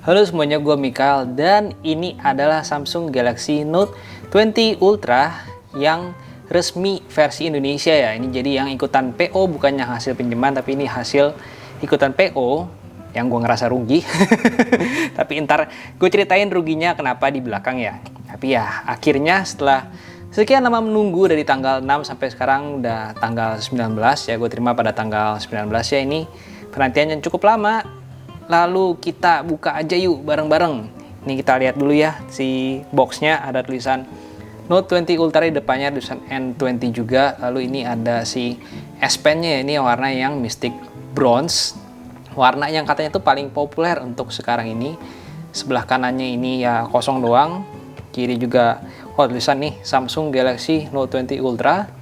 Halo semuanya, gue Mikael dan ini adalah Samsung Galaxy Note 20 Ultra yang resmi versi Indonesia ya. Ini jadi yang ikutan PO, bukannya hasil pinjaman, tapi ini hasil ikutan PO yang gue ngerasa rugi. Tapi ntar gue ceritain ruginya kenapa di belakang ya. Tapi ya akhirnya setelah sekian lama menunggu dari tanggal 6 sampai sekarang udah tanggal 19 ya, gue terima pada tanggal 19 ya. Ini penantian yang cukup lama. Lalu kita buka aja yuk bareng-bareng. Ini kita lihat dulu ya, si boxnya ada tulisan Note 20 Ultra, di depannya tulisan N20 juga. Lalu ini ada si S Pen-nya, ini warna yang Mystic Bronze, warna yang katanya itu paling populer untuk sekarang ini. Sebelah kanannya ini ya kosong doang, kiri juga tulisan nih Samsung Galaxy Note 20 Ultra.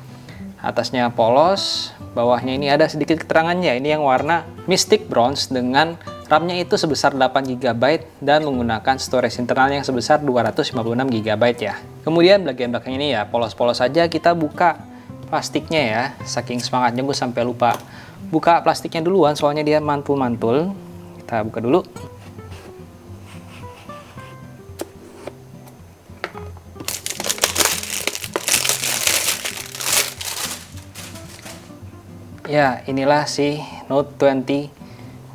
Atasnya polos, bawahnya ini ada sedikit keterangannya. Ini yang warna Mystic Bronze dengan RAM-nya itu sebesar 8 GB dan menggunakan storage internal yang sebesar 256 GB ya. Kemudian bagian belakang ini ya polos-polos saja. Kita buka plastiknya ya. Saking semangatnya gue sampai lupa buka plastiknya duluan, soalnya dia mantul-mantul. Kita buka dulu. Ya, inilah si Note 20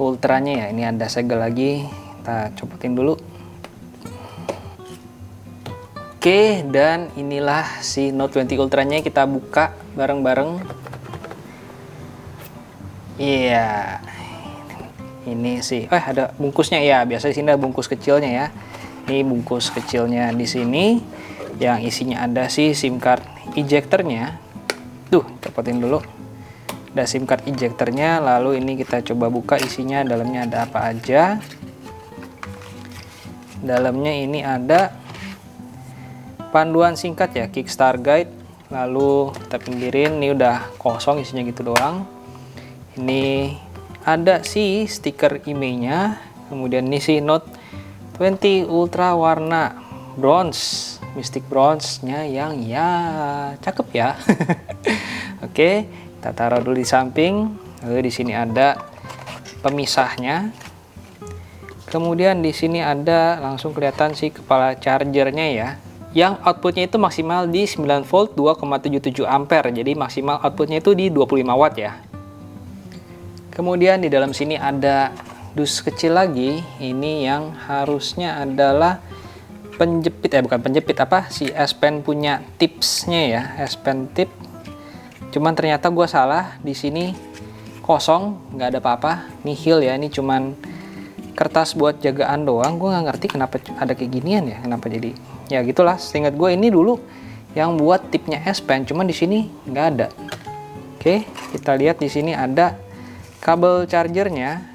Ultranya ya. Ini ada segel lagi, kita copotin dulu. Oke, dan inilah si Note 20 Ultranya, kita buka bareng-bareng. Iya, ini sih. Ada bungkusnya ya. Biasa di sini ada bungkus kecilnya ya. Ini bungkus kecilnya di sini, yang isinya ada si SIM card ejectornya. Tuh, copotin dulu. Ada SIM card ejectornya. Lalu ini kita coba buka isinya, dalamnya ada apa aja. Dalamnya ini ada panduan singkat ya, Kickstart Guide. Lalu kita pinggirin, ini udah kosong, isinya gitu doang. Ini ada si stiker IMEI-nya. Kemudian ini si Note 20 Ultra warna bronze, Mystic Bronze-nya yang ya cakep ya. Oke. Kita taruh dulu di samping. Lalu di sini ada pemisahnya. Kemudian di sini ada langsung kelihatan si kepala chargernya ya. Yang outputnya itu maksimal di 9 volt 2,77 ampere. Jadi maksimal outputnya itu di 25 watt ya. Kemudian di dalam sini ada dus kecil lagi. Ini yang harusnya adalah penjepit, bukan penjepit, si S Pen punya tipsnya ya, S Pen tip. Cuman ternyata gue salah, di sini kosong, nggak ada apa-apa, nihil ya. Ini cuman kertas buat jagaan doang. Gue nggak ngerti kenapa ada kayak ginian ya, kenapa jadi ya gitulah. Seingat gue ini dulu yang buat tipnya S Pen, cuman di sini nggak ada. Oke, kita lihat di sini ada kabel chargernya,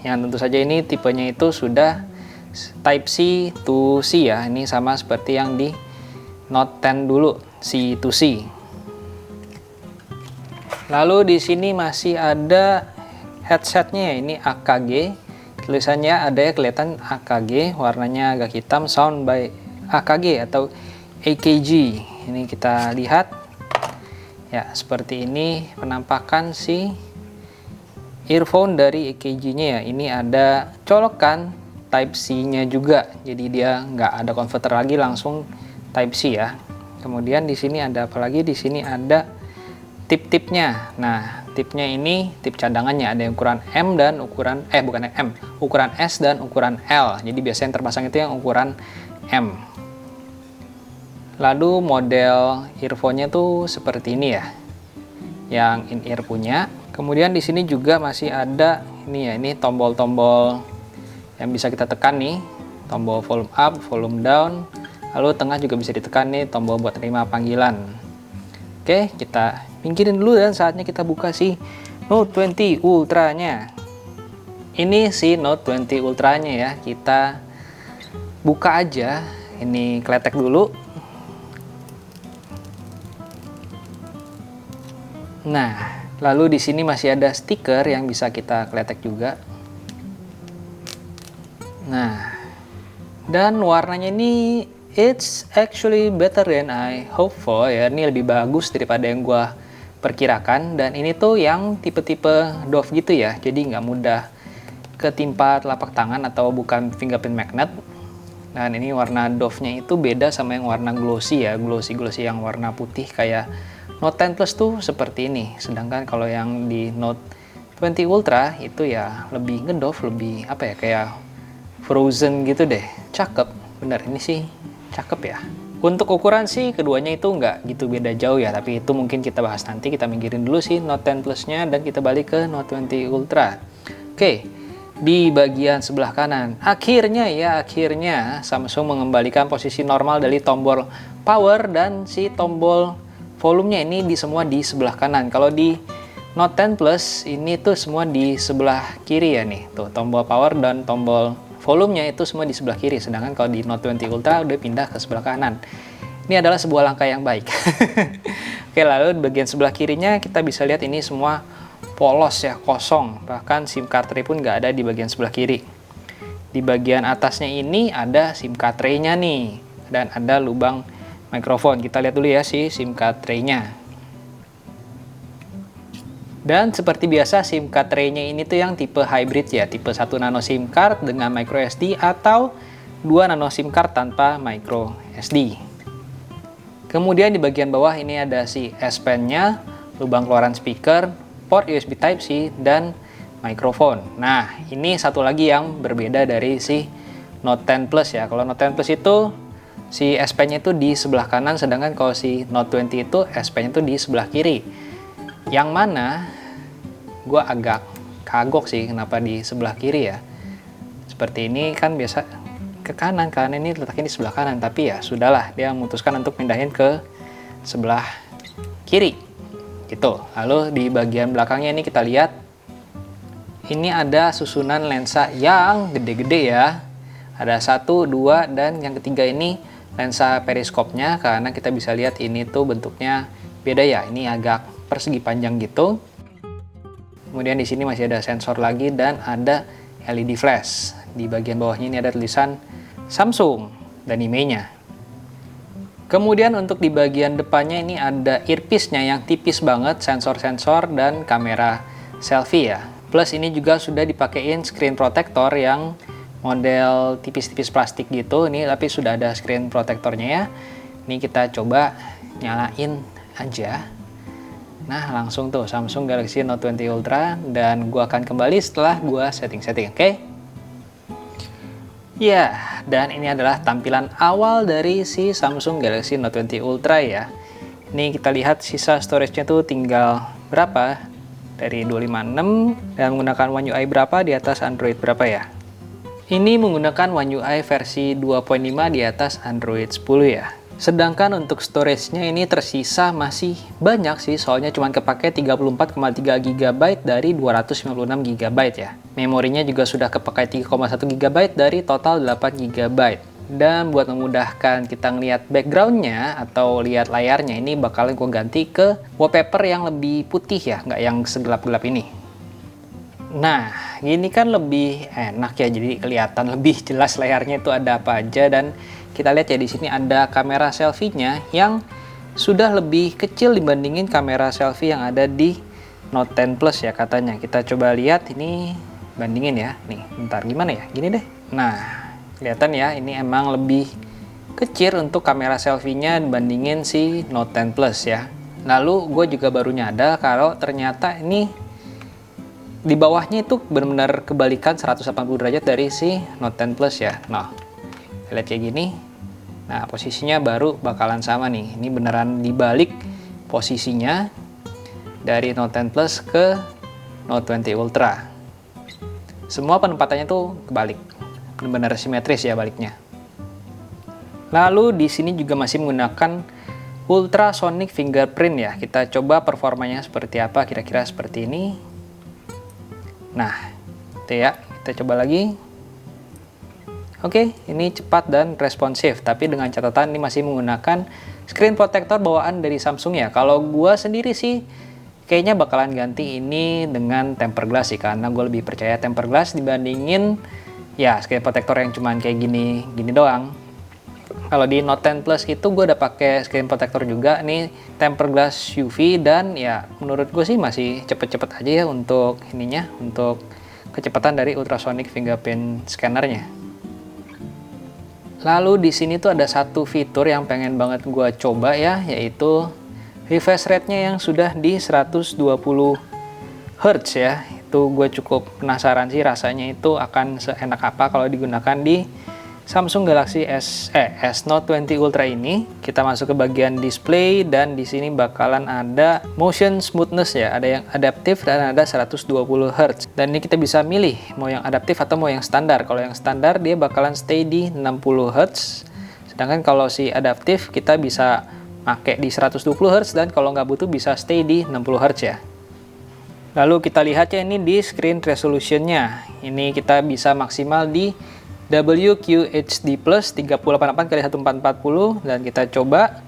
yang tentu saja ini tipenya itu sudah Type C to C ya. Ini sama seperti yang di Note 10 dulu, C to C. Lalu di sini masih ada headsetnya ya, ini AKG. Tulisannya ada ya, kelihatan AKG, warnanya agak hitam, Sound by AKG atau AKG. Ini kita lihat ya, seperti ini penampakan si earphone dari AKG-nya ya. Ini ada colokan Type C-nya juga, jadi dia nggak ada converter lagi, langsung Type C ya. Kemudian di sini ada apa lagi? Di sini ada tip-tipnya. Nah, tipnya ini tip cadangannya, ada yang ukuran M dan ukuran bukan M, ukuran S dan ukuran L. Jadi biasanya yang terpasang itu yang ukuran M. Lalu model earphone-nya tuh seperti ini ya, yang in-ear punya. Kemudian di sini juga masih ada ini ya, ini tombol-tombol yang bisa kita tekan nih, tombol volume up, volume down. Lalu tengah juga bisa ditekan nih, tombol buat terima panggilan. Oke, kita pinggirin dulu dan saatnya kita buka si Note 20 Ultranya. Ini si Note 20 Ultranya ya, kita buka aja. Ini kletek dulu. Nah, lalu di sini masih ada stiker yang bisa kita kletek juga. Nah, dan warnanya ini it's actually better than I hope for ya. Ini lebih bagus daripada yang gua perkirakan. Dan ini tuh yang tipe-tipe Dove gitu ya, jadi nggak mudah ketimpa telapak tangan atau bukan fingerprint magnet. Dan ini warna dove-nya itu beda sama yang warna glossy ya, glossy yang warna putih kayak Note 10 Plus tuh seperti ini. Sedangkan kalau yang di Note 20 Ultra itu ya lebih ngedove, lebih apa ya, kayak frozen gitu deh. Cakep, bener ini sih cakep ya. Untuk ukuran sih keduanya itu nggak gitu beda jauh ya, tapi itu mungkin kita bahas nanti. Kita minggirin dulu sih Note 10 Plus-nya dan kita balik ke Note 20 Ultra. Oke, di bagian sebelah kanan, akhirnya Samsung mengembalikan posisi normal dari tombol power dan si tombol volumenya ini semua di sebelah kanan. Kalau di Note 10 Plus ini tuh semua di sebelah kiri ya nih, tuh tombol power dan tombol volumenya itu semua di sebelah kiri, sedangkan kalau di Note 20 Ultra udah pindah ke sebelah kanan. Ini adalah sebuah langkah yang baik. Oke, lalu di bagian sebelah kirinya kita bisa lihat ini semua polos ya, kosong, bahkan SIM card tray pun nggak ada di bagian sebelah kiri. Di bagian atasnya ini ada SIM card tray-nya nih, dan ada lubang mikrofon. Kita lihat dulu ya si SIM card tray-nya. Dan seperti biasa SIM card tray-nya ini tuh yang tipe hybrid ya, tipe 1 nano SIM card dengan micro SD atau 2 nano SIM card tanpa micro SD. Kemudian di bagian bawah ini ada si S Pen-nya, lubang keluaran speaker, port USB Type-C, dan mikrofon. Nah, ini satu lagi yang berbeda dari si Note 10 Plus ya. Kalau Note 10 Plus itu si S Pen-nya itu di sebelah kanan, sedangkan kalau si Note 20 itu S Pen-nya itu di sebelah kiri. Yang mana gue agak kagok sih kenapa di sebelah kiri ya. Seperti ini kan biasa ke kanan, karena ini letaknya di sebelah kanan, tapi ya sudahlah, dia memutuskan untuk pindahin ke sebelah kiri gitu. Lalu di bagian belakangnya ini kita lihat ini ada susunan lensa yang gede-gede ya, ada 1, 2, dan yang ketiga ini lensa periskopnya, karena kita bisa lihat ini tuh bentuknya beda ya, ini agak persegi panjang gitu. Kemudian di sini masih ada sensor lagi dan ada LED flash. Di bagian bawahnya ini ada tulisan Samsung dan IMEI-nya. Kemudian untuk di bagian depannya ini ada earpiece-nya yang tipis banget, sensor-sensor dan kamera selfie ya. Plus ini juga sudah dipakein screen protector yang model tipis-tipis plastik gitu. Ini tapi sudah ada screen protectornya ya. Ini kita coba nyalain aja. Nah, langsung tuh Samsung Galaxy Note 20 Ultra, dan gua akan kembali setelah gua setting-setting, oke? Ya, dan ini adalah tampilan awal dari si Samsung Galaxy Note 20 Ultra ya. Ini kita lihat sisa storage-nya tuh tinggal berapa? Dari 256, dan menggunakan One UI berapa di atas Android berapa ya? Ini menggunakan One UI versi 2.5 di atas Android 10 ya. Sedangkan untuk storage-nya ini tersisa masih banyak sih, soalnya cuma kepake 34,3 GB dari 256 GB ya. Memorinya juga sudah kepakai 3,1 GB dari total 8 GB. Dan buat memudahkan kita ngeliat background-nya atau lihat layarnya, ini bakalan gue ganti ke wallpaper yang lebih putih ya, nggak yang segelap-gelap ini. Nah, gini kan lebih enak ya, jadi kelihatan lebih jelas layarnya itu ada apa aja. Dan kita lihat ya, di sini ada kamera selfie-nya yang sudah lebih kecil dibandingin kamera selfie yang ada di Note 10 Plus ya katanya. Kita coba lihat ini, bandingin ya. Nih, bentar gimana ya? Gini deh. Nah, kelihatan ya, ini emang lebih kecil untuk kamera selfie-nya dibandingin si Note 10 Plus ya. Lalu gue juga baru nyadar kalau ternyata ini di bawahnya itu benar-benar kebalikan 180 derajat dari si Note 10 Plus ya. Nah, lihat kayak gini. Nah, posisinya baru bakalan sama nih. Ini beneran dibalik posisinya dari Note 10 Plus ke Note 20 Ultra. Semua penempatannya tuh kebalik. Benar-benar simetris ya baliknya. Lalu di sini juga masih menggunakan ultrasonic fingerprint ya. Kita coba performanya seperti apa, kira-kira seperti ini. Nah, itu ya. Kita coba lagi. Oke, ini cepat dan responsif, tapi dengan catatan ini masih menggunakan screen protector bawaan dari Samsung ya. Kalau gua sendiri sih kayaknya bakalan ganti ini dengan tempered glass sih, karena gue lebih percaya tempered glass dibandingin ya screen protector yang cuman kayak gini doang. Kalau di Note 10 Plus itu gue udah pakai screen protector juga, nih tempered glass UV, dan ya menurut gue sih masih cepet-cepet aja ya untuk ininya, untuk kecepatan dari ultrasonic fingerprint scannernya. Lalu di sini tuh ada satu fitur yang pengen banget gue coba ya, yaitu refresh rate-nya yang sudah di 120 Hz ya. Itu gue cukup penasaran sih rasanya itu akan seenak apa kalau digunakan di Samsung Galaxy S Note 20 Ultra ini. Kita masuk ke bagian display dan di sini bakalan ada motion smoothness ya, ada yang adaptif dan ada 120 Hz. Dan ini kita bisa milih mau yang adaptif atau mau yang standar. Kalau yang standar dia bakalan stay di 60 Hz. Sedangkan kalau si adaptif kita bisa pakai di 120 Hz dan kalau nggak butuh bisa stay di 60 Hz ya. Lalu kita lihat ya ini di screen resolutionnya. Ini kita bisa maksimal di WQHD Plus 3088x1440 dan kita coba.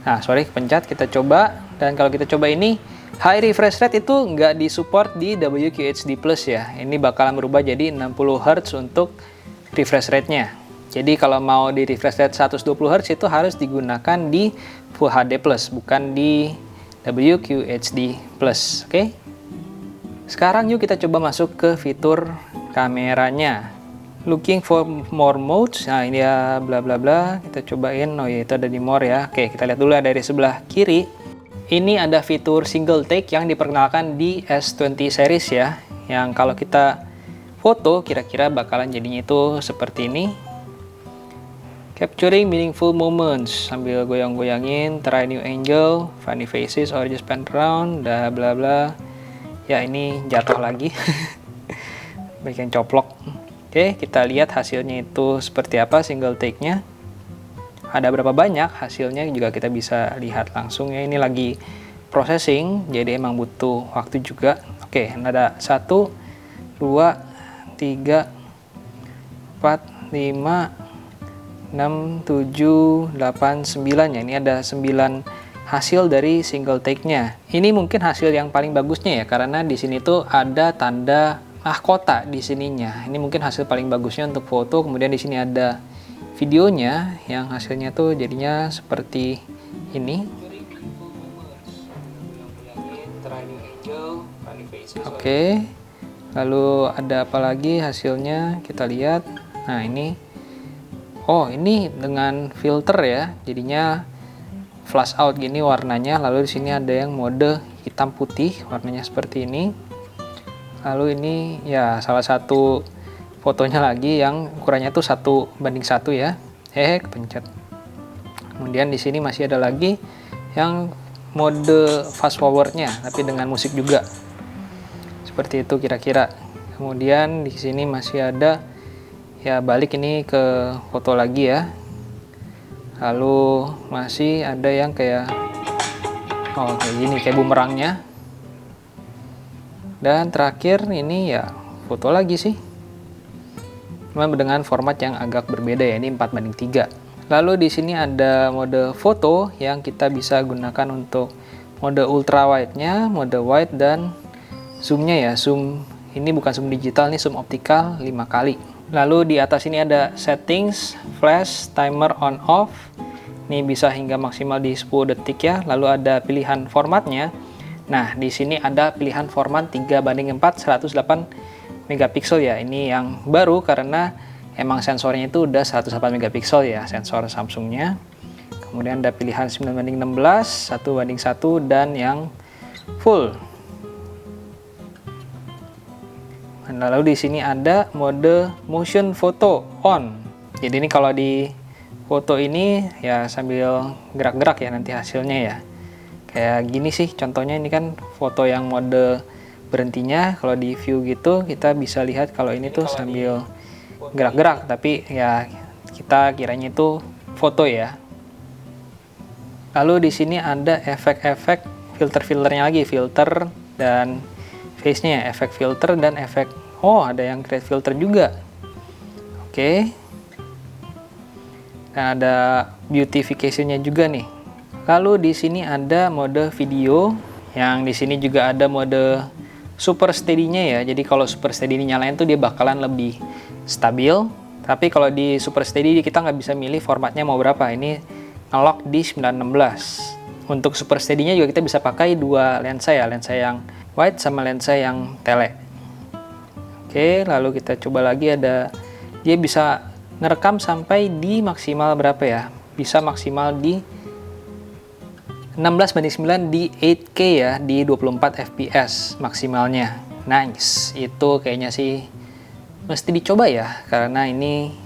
Nah, sorry, kepencet, kita coba. Dan kalau kita coba ini high refresh rate itu nggak disupport di WQHD Plus ya. Ini bakalan berubah jadi 60 Hz untuk refresh rate-nya. Jadi kalau mau di refresh rate 120 Hz itu harus digunakan di Full HD Plus, bukan di WQHD Plus. Oke. Sekarang yuk kita coba masuk ke fitur kameranya. Looking for more modes. Nah, ini ya bla bla bla. Kita cobain. Oh ya, itu ada di more ya. Oke, kita lihat dulu ya dari sebelah kiri. Ini ada fitur single take yang diperkenalkan di S20 series ya. Yang kalau kita foto kira-kira bakalan jadinya itu seperti ini. Capturing meaningful moments sambil goyang-goyangin, try new angle, funny faces or just pan around, bla bla bla. Ya, ini jatuh lagi. Bagian coplok. Oke, kita lihat hasilnya itu seperti apa single take-nya. Ada berapa banyak hasilnya juga kita bisa lihat langsung ya. Ini lagi processing, jadi emang butuh waktu juga. Oke, ada 1, 2, 3, 4, 5, 6, 7, 8, 9 ya. Ini ada 9 hasil dari single take-nya. Ini mungkin hasil yang paling bagusnya ya, karena di sini tuh ada tanda mahkota di sininya. Ini mungkin hasil paling bagusnya untuk foto. Kemudian di sini ada videonya yang hasilnya tuh jadinya seperti ini. Oke. Lalu ada apa lagi hasilnya? Kita lihat. Nah, ini. Oh, ini dengan filter ya. Jadinya flash out gini warnanya. Lalu di sini ada yang mode hitam putih, warnanya seperti ini. Lalu ini ya salah satu fotonya lagi yang ukurannya tuh 1:1 ya. Kepencet. Kemudian di sini masih ada lagi yang mode fast forwardnya, tapi dengan musik juga. Seperti itu kira-kira. Kemudian di sini masih ada ya, balik ini ke foto lagi ya. Lalu masih ada yang kayak kayak gini, kayak bumerangnya. Dan terakhir ini ya foto lagi sih, cuma dengan format yang agak berbeda ya, ini 4:3. Lalu di sini ada mode foto yang kita bisa gunakan untuk mode ultra wide-nya, mode wide dan zoom-nya ya. Zoom ini bukan zoom digital, ini zoom optikal 5 kali. Lalu di atas ini ada settings, flash, timer on off. Ini bisa hingga maksimal di 10 detik ya. Lalu ada pilihan formatnya. Nah, di sini ada pilihan format 3:4 108 megapiksel ya. Ini yang baru karena emang sensornya itu udah 108 megapiksel ya, sensor Samsungnya. Kemudian ada pilihan 9:16, 1:1 dan yang full. Nah, lalu di sini ada mode motion photo on. Jadi ini kalau di foto ini ya sambil gerak-gerak ya nanti hasilnya ya. Kayak gini sih contohnya, ini kan foto yang mode berhentinya. Kalau di view gitu kita bisa lihat kalau ini tuh sambil gerak-gerak, tapi ya kita kiranya itu foto ya. Lalu di sini ada efek-efek filter-filternya lagi, filter dan face-nya, efek filter dan efek, ada yang create filter juga. Oke. Dan ada beautification-nya juga nih. Lalu di sini ada mode video, yang di sini juga ada mode super steady-nya ya. Jadi kalau super steady dinyalain tuh dia bakalan lebih stabil. Tapi kalau di super steady kita nggak bisa milih formatnya mau berapa. Ini nge-lock di 9:16. Untuk super steady-nya juga kita bisa pakai dua lensa ya, lensa yang wide sama lensa yang tele. Oke, lalu kita coba lagi, ada dia bisa ngerekam sampai di maksimal berapa ya? Bisa maksimal di 16:9 di 8K ya, di 24 fps maksimalnya. Nice, itu kayaknya sih mesti dicoba ya, karena ini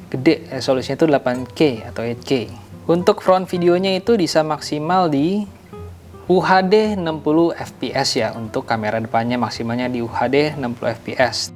gede, resolusinya itu 8K atau 8K. Untuk front videonya itu bisa maksimal di UHD 60 fps ya, untuk kamera depannya maksimalnya di UHD 60 fps.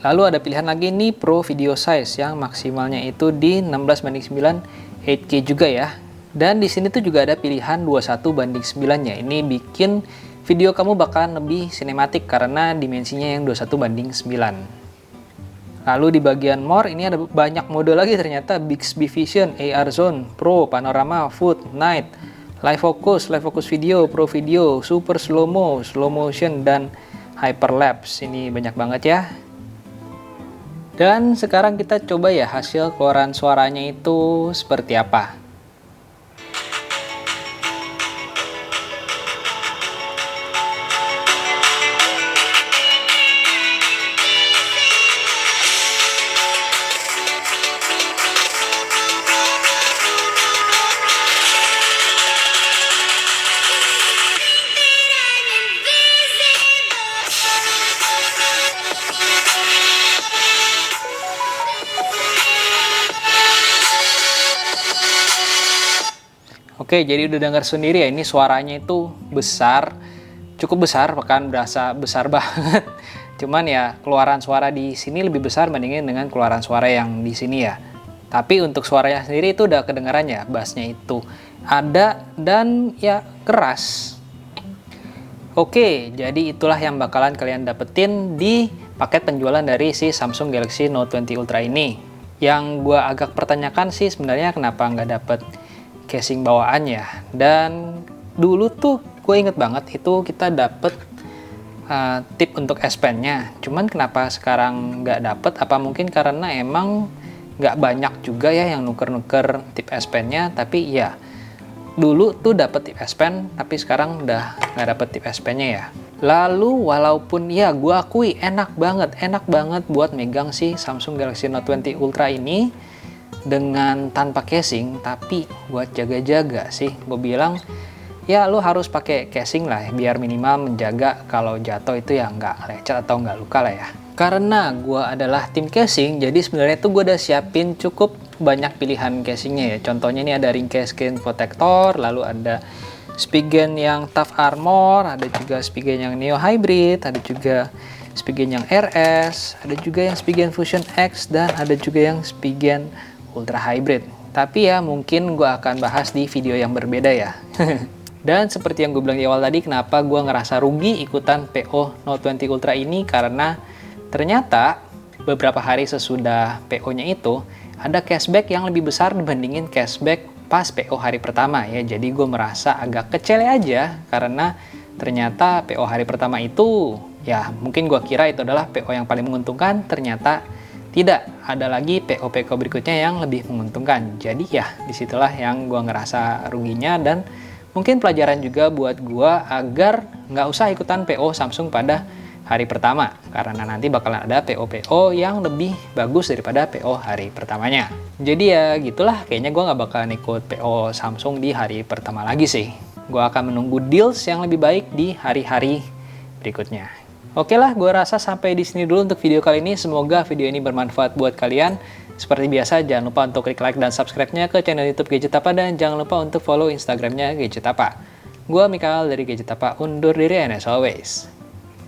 Lalu ada pilihan lagi nih Pro Video Size yang maksimalnya itu di 16:9 8K juga ya. Dan di sini tuh juga ada pilihan 21:9 ya. Ini bikin video kamu bakalan lebih sinematik karena dimensinya yang 21:9. Lalu di bagian more ini ada banyak mode lagi ternyata, Bixby Vision, AR Zone, Pro, Panorama, Food, Night, Live Focus Video, Pro Video, Super Slow Mo, Slow Motion, dan Hyperlapse. Ini banyak banget ya. Dan sekarang kita coba ya hasil keluaran suaranya itu seperti apa. Oke, jadi udah dengar sendiri ya, ini suaranya itu besar, cukup besar, bahkan berasa besar banget. Cuman ya keluaran suara di sini lebih besar bandingin dengan keluaran suara yang di sini ya. Tapi untuk suaranya sendiri itu udah kedengaran ya, bassnya itu ada dan ya keras. Oke, jadi itulah yang bakalan kalian dapetin di paket penjualan dari si Samsung Galaxy Note 20 Ultra ini. Yang gua agak pertanyakan sih sebenarnya kenapa nggak dapet casing bawaannya. Dan dulu tuh gue inget banget itu kita dapet tip untuk S Pen-nya, cuman kenapa sekarang nggak dapet? Apa mungkin karena emang nggak banyak juga ya yang nuker-nuker tip S Pen-nya? Tapi ya dulu tuh dapet tip S Pen, tapi sekarang udah nggak dapet tip S Pen-nya ya. Lalu walaupun ya gue akui enak banget buat megang si Samsung Galaxy Note 20 Ultra ini dengan tanpa casing, tapi buat jaga-jaga sih gue bilang ya lu harus pakai casing lah biar minimal menjaga kalau jatuh itu ya nggak lecet atau nggak luka lah ya. Karena gue adalah tim casing, jadi sebenarnya tuh gue udah siapin cukup banyak pilihan casingnya ya. Contohnya ini ada ring case screen protector, lalu ada Spigen yang Tough Armor, ada juga Spigen yang Neo Hybrid, ada juga Spigen yang RS, ada juga yang Spigen Fusion X, dan ada juga yang Spigen Ultra Hybrid. Tapi ya mungkin gue akan bahas di video yang berbeda ya. Dan seperti yang gue bilang di awal tadi, kenapa gue ngerasa rugi ikutan PO Note 20 Ultra ini, karena ternyata beberapa hari sesudah PO-nya itu ada cashback yang lebih besar dibandingin cashback pas PO hari pertama ya. Jadi gue merasa agak kecele aja karena ternyata PO hari pertama itu ya mungkin gue kira itu adalah PO yang paling menguntungkan, ternyata tidak, ada lagi PO-PO berikutnya yang lebih menguntungkan. Jadi ya disitulah yang gue ngerasa ruginya, dan mungkin pelajaran juga buat gue agar nggak usah ikutan PO Samsung pada hari pertama, karena nanti bakalan ada PO-PO yang lebih bagus daripada PO hari pertamanya. Jadi ya gitulah, kayaknya gue nggak bakalan ikut PO Samsung di hari pertama lagi sih. Gue akan menunggu deals yang lebih baik di hari-hari berikutnya. Oke lah, gue rasa sampai di sini dulu untuk video kali ini. Semoga video ini bermanfaat buat kalian. Seperti biasa, jangan lupa untuk klik like dan subscribe-nya ke channel YouTube Gadget Tapa, dan jangan lupa untuk follow Instagram-nya Gadget Tapa. Gue Mikael dari Gadget Tapa undur diri, and as always,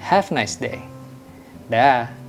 have a nice day. Dah.